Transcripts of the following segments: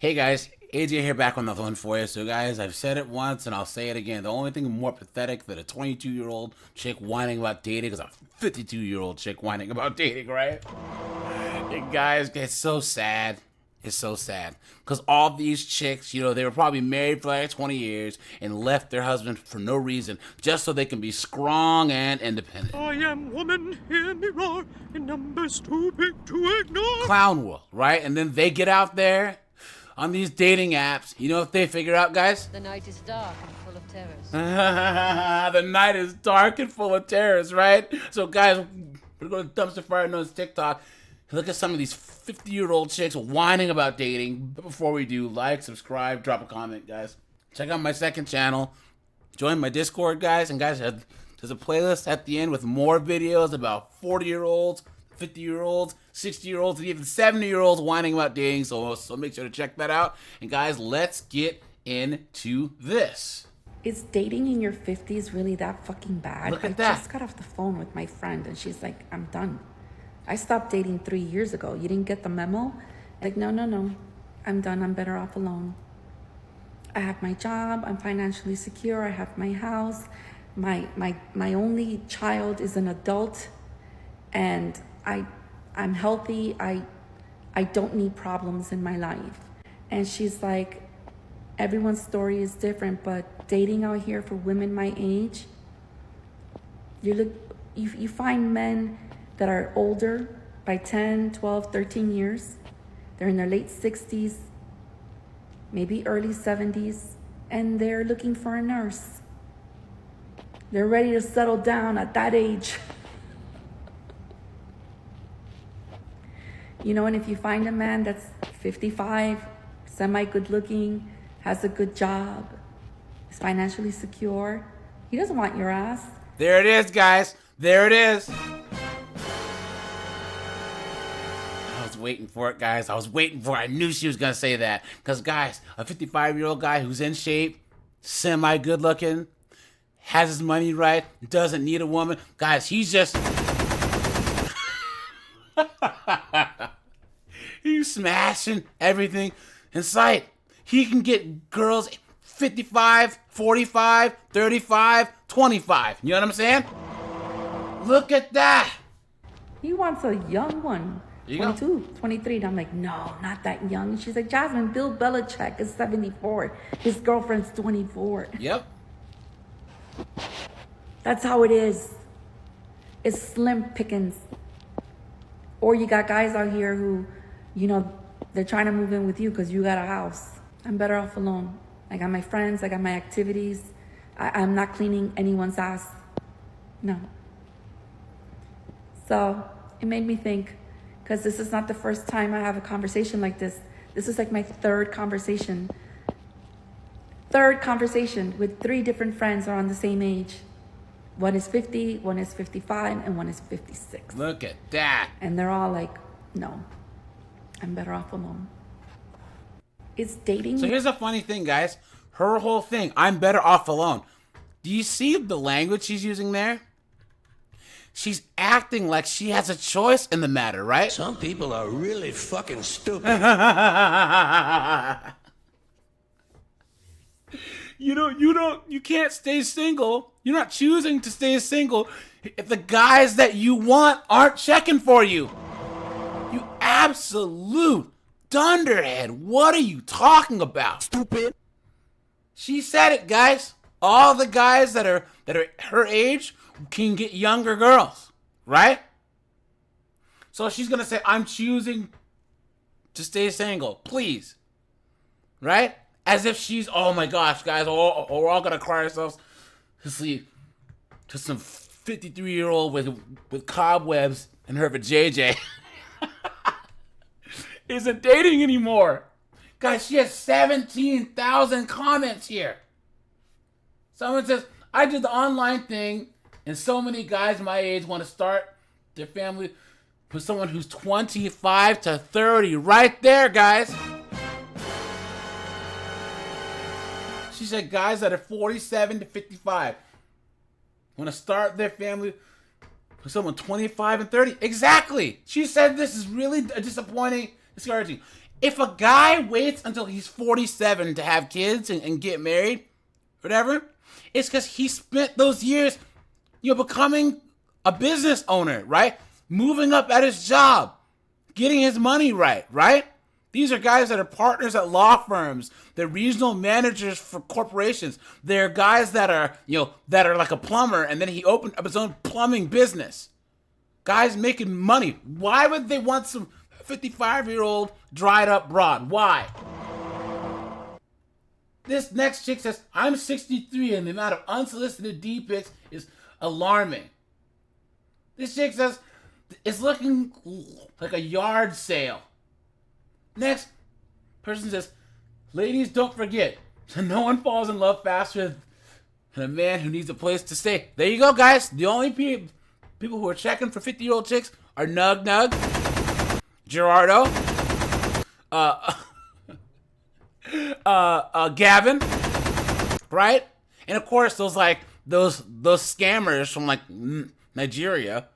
Hey guys, AJ here back on the phone for you. So guys, I've said it once and I'll say it again. The only thing more pathetic than a 22-year-old chick whining about dating is a 52-year-old chick whining about dating, right? And guys, it's so sad. It's so sad. Because all these chicks, they were probably married for like 20 years and left their husband for no reason, just so they can be strong and independent. I am woman, hear me roar, in numbers too big to ignore. Clown world, right? And then they get out there on these dating apps. You know what they figure out, guys? The night is dark and full of terrors. The night is dark and full of terrors, right? So, guys, we're going to Dumpster Fire Notes TikTok. Look at some of these 50-year-old chicks whining about dating. But before we do, like, subscribe, drop a comment, guys. Check out my second channel. Join my Discord, guys. And, guys, there's a playlist at the end with more videos about 40-year-olds, 50-year-olds, 60-year-olds, and even 70-year-olds whining about dating. So make sure to check that out. And, guys, let's get into this. Is dating in your 50s really that fucking bad? Look at that. I just got off the phone with my friend and she's like, I'm done. I stopped dating 3 years ago. You didn't get the memo? Like, no. I'm done. I'm better off alone. I have my job. I'm financially secure. I have my house. My only child is an adult. And I'm healthy. I don't need problems in my life. And she's like, everyone's story is different, but dating out here for women my age, you find men that are older by 10, 12, 13 years. They're in their late 60s, maybe early 70s, and they're looking for a nurse. They're ready to settle down at that age. And if you find a man that's 55, semi-good looking, has a good job, is financially secure, he doesn't want your ass. There it is, guys. There it is. I was waiting for it, guys. I was waiting for it. I knew she was going to say that. Because, guys, a 55-year-old guy who's in shape, semi-good looking, has his money right, doesn't need a woman. Guys, he's just... he's smashing everything in sight. He can get girls 55, 45, 35, 25. You know what I'm saying? Look at that. He wants a young one. You go. 22, 23. And I'm like, no, not that young. And she's like, Jasmine, Bill Belichick is 74. His girlfriend's 24. Yep. That's how it is. It's slim pickings. Or you got guys out here who, they're trying to move in with you because you got a house. I'm better off alone. I got my friends. I got my activities. I'm not cleaning anyone's ass. No. So it made me think, because this is not the first time I have a conversation like this. This is like my third conversation. Third conversation with 3 different friends are on the same age. One is 50, one is 55, and one is 56. Look at that. And they're all like, no, I'm better off alone. It's dating. So here's a funny thing, guys. Her whole thing, I'm better off alone. Do you see the language she's using there? She's acting like she has a choice in the matter, right? Some people are really fucking stupid. You can't stay single. You're not choosing to stay single if the guys that you want aren't checking for you. You absolute dunderhead. What are you talking about? Stupid. She said it, guys. All the guys that are her age can get younger girls, right? So she's gonna say, I'm choosing to stay single, please. Right? As if she's, oh my gosh, guys, we're all gonna cry ourselves to sleep to some 53-year-old with cobwebs in her vajayjay. Isn't dating anymore. Guys, she has 17,000 comments here. Someone says, I did the online thing, and so many guys my age want to start their family with someone who's 25 to 30. Right there, guys. She said guys that are 47 to 55 want to start their family with someone 25 and 30. Exactly. She said this is really disappointing, discouraging. If a guy waits until he's 47 to have kids and get married, whatever, it's because he spent those years, becoming a business owner, right? Moving up at his job, getting his money right, right? These are guys that are partners at law firms. They're regional managers for corporations. They're guys that are, that are like a plumber, and then he opened up his own plumbing business. Guys making money. Why would they want some 55-year-old dried up broad? Why? This next chick says, I'm 63 and the amount of unsolicited D pics is alarming. This chick says, it's looking like a yard sale. Next person says, ladies, don't forget, no one falls in love faster than a man who needs a place to stay. There you go, guys. The only people who are checking for 50-year-old chicks are Nug Nug, Gerardo, Gavin, right? And of course, those scammers from like Nigeria.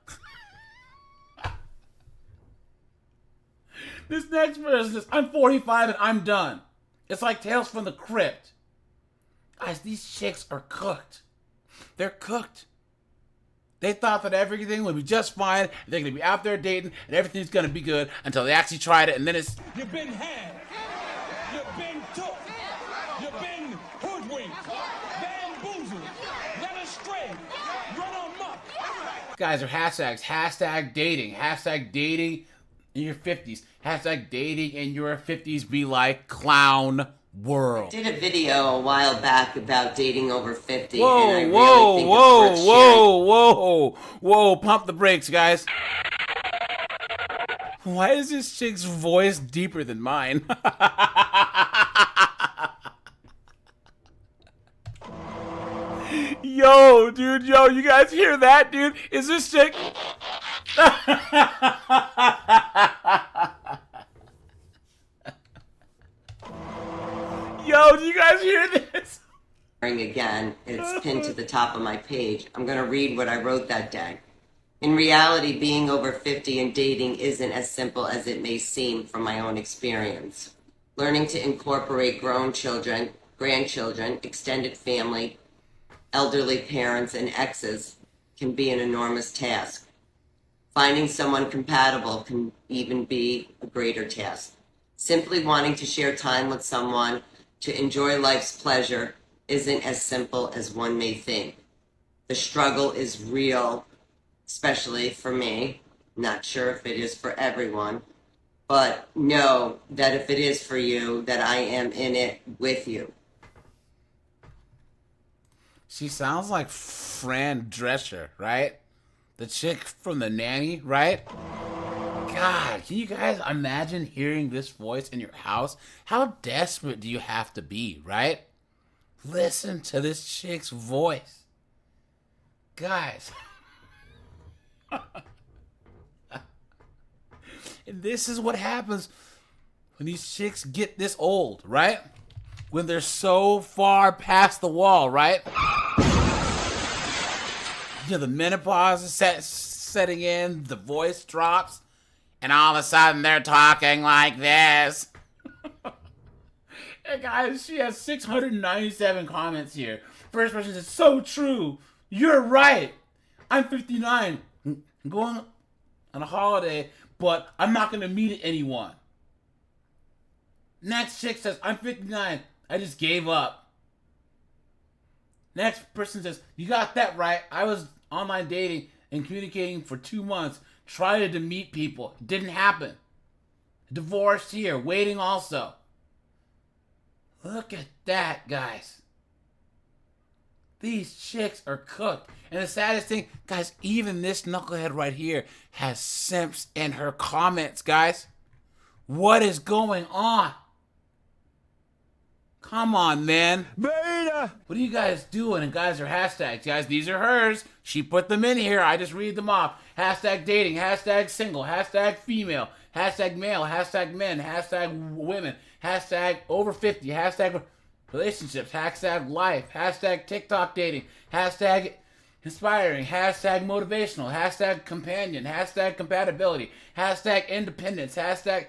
This next person says, I'm 45 and I'm done. It's like Tales from the Crypt. Guys, these chicks are cooked. They're cooked. They thought that everything would be just fine. They're going to be out there dating and everything's going to be good until they actually tried it, and then it's... You've been had. You've been took. You've been hoodwinked. Bamboozled. Led astray. Run amok. Guys are hashtags. Hashtag dating. Hashtag dating in your 50s. Hashtag dating in your 50s be like clown world. I did a video a while back about dating over 50. Whoa, and I whoa, really think whoa, it's worth sharing. whoa. Pump the brakes, guys. Why is this chick's voice deeper than mine? Yo, dude, you guys hear that, dude? Is this chick... Yo, do you guys hear this? Again, it's pinned to the top of my page. I'm going to read what I wrote that day. In reality, being over 50 and dating isn't as simple as it may seem from my own experience. Learning to incorporate grown children, grandchildren, extended family, elderly parents, and exes can be an enormous task. Finding someone compatible can even be a greater task. Simply wanting to share time with someone to enjoy life's pleasure isn't as simple as one may think. The struggle is real, especially for me. Not sure if it is for everyone, but know that if it is for you, that I am in it with you. She sounds like Fran Drescher, right? The chick from The Nanny, right? God, can you guys imagine hearing this voice in your house? How desperate do you have to be, right? Listen to this chick's voice. Guys. And this is what happens when these chicks get this old, right? When they're so far past the wall, right? The menopause is setting in, the voice drops, and all of a sudden they're talking like this. Hey guys, she has 697 comments here. First person says, so true. You're right. I'm 59. I'm going on a holiday, but I'm not going to meet anyone. Next chick says, I'm 59. I just gave up. Next person says, you got that right. I was online dating and communicating for 2 months. Tried to meet people. Didn't happen. Divorced here. Waiting also. Look at that, guys. These chicks are cooked. And the saddest thing, guys, even this knucklehead right here has simps in her comments, guys. What is going on? Come on, man. Beta! What are you guys doing? And guys are hashtags. Guys, these are hers. She put them in here. I just read them off. Hashtag dating. Hashtag single. Hashtag female. Hashtag male. Hashtag men. Hashtag women. Hashtag over 50. Hashtag relationships. Hashtag life. Hashtag TikTok dating. Hashtag inspiring. Hashtag motivational. Hashtag companion. Hashtag compatibility. Hashtag independence. Hashtag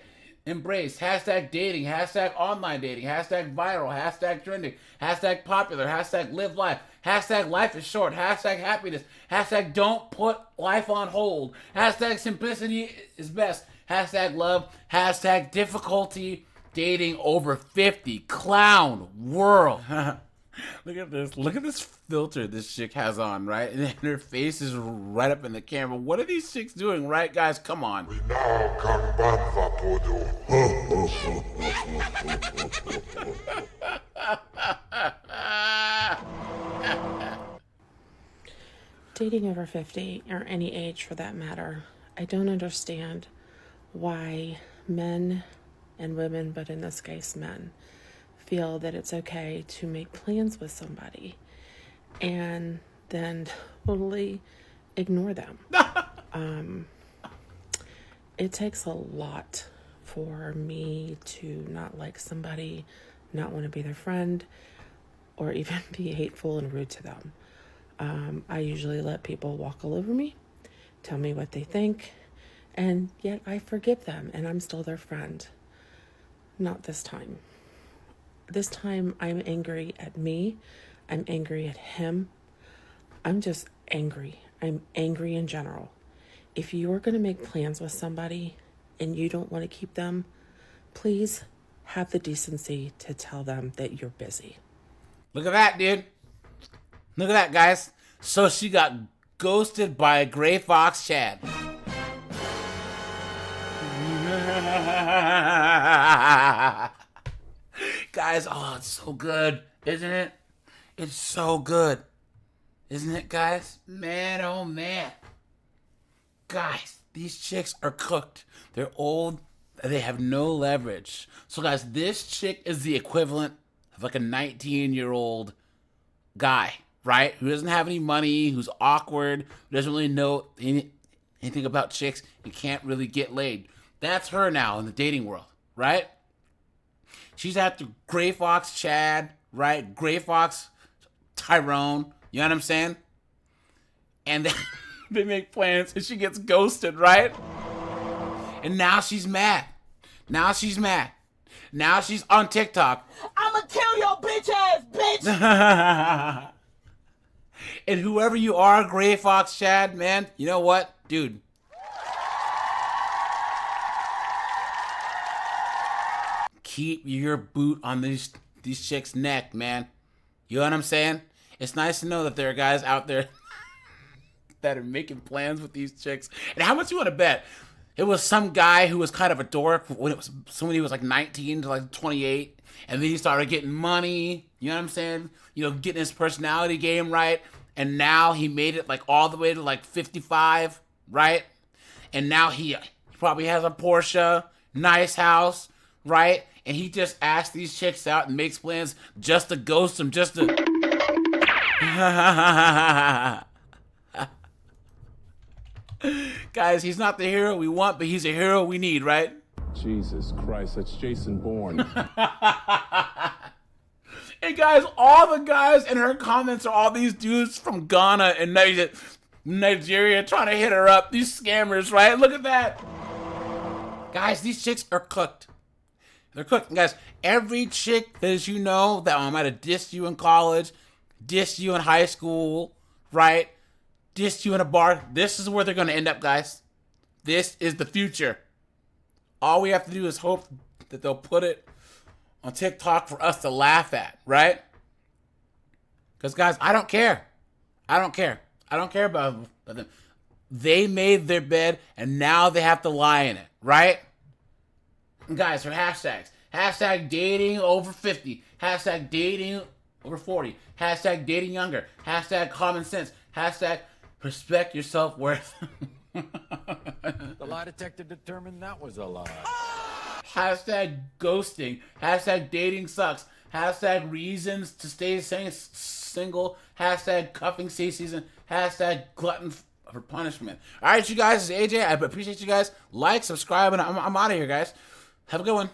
embraced, hashtag dating, hashtag online dating, hashtag viral, hashtag trending, hashtag popular, hashtag live life, hashtag life is short, hashtag happiness, hashtag don't put life on hold, hashtag simplicity is best, hashtag love, hashtag difficulty dating over 50, clown world. Look at this. Look at this filter this chick has on, right? And her face is right up in the camera. What are these chicks doing, right, guys? Come on. Dating over 50, or any age for that matter, I don't understand why men and women, but in this case men, feel that it's okay to make plans with somebody and then totally ignore them. It takes a lot for me to not like somebody, not want to be their friend, or even be hateful and rude to them. I usually let people walk all over me, tell me what they think, and yet I forgive them and I'm still their friend. Not this time. This time I'm angry at me. I'm angry at him. I'm just angry. I'm angry in general. If you're going to make plans with somebody and you don't want to keep them, please have the decency to tell them that you're busy. Look at that, dude. Look at that, guys. So she got ghosted by Gray Fox Chad. Guys, oh, it's so good, isn't it? It's so good. Isn't it, guys? Man, oh man. Guys, these chicks are cooked. They're old. They have no leverage. So, guys, this chick is the equivalent of like a 19-year-old guy, right? Who doesn't have any money, who's awkward, who doesn't really know anything about chicks, and can't really get laid. That's her now in the dating world, right? She's after Gray Fox Chad, right? Gray Fox Tyrone. You know what I'm saying? And they make plans and she gets ghosted, right? And now she's mad. Now she's mad. Now she's on TikTok. I'ma kill your bitch ass, bitch! And whoever you are, Gray Fox Chad, man, you know what? Dude. Keep your boot on these chicks' neck, man. You know what I'm saying? It's nice to know that there are guys out there that are making plans with these chicks. And how much you want to bet? It was some guy who was kind of a dork when he was like 19 to like 28, and then he started getting money. You know what I'm saying? You know, getting his personality game right, and now he made it like all the way to like 55, right? And now he probably has a Porsche, nice house, right? And he just asks these chicks out and makes plans just to ghost them, just to... Guys, he's not the hero we want, but he's a hero we need, right? Jesus Christ, that's Jason Bourne. Hey guys, all the guys in her comments are all these dudes from Ghana and Nigeria trying to hit her up. These scammers, right? Look at that. Guys, these chicks are cooked. They're cooked. Guys, every chick that you know that might have dissed you in college, dissed you in high school, right? Dissed you in a bar. This is where they're going to end up, guys. This is the future. All we have to do is hope that they'll put it on TikTok for us to laugh at, right? Because, guys, I don't care. I don't care. I don't care about them. They made their bed, and now they have to lie in it, right? And guys, for hashtags. Hashtag dating over 50. Hashtag dating over 40. Hashtag dating younger. Hashtag common sense. Hashtag respect your self-worth. The lie detector determined that was a lie. Hashtag ghosting. Hashtag dating sucks. Hashtag reasons to stay single. Hashtag cuffing season. Hashtag glutton for punishment. All right, you guys, this is AJ. I appreciate you guys. Like, subscribe, and I'm out of here, guys. Have a good one.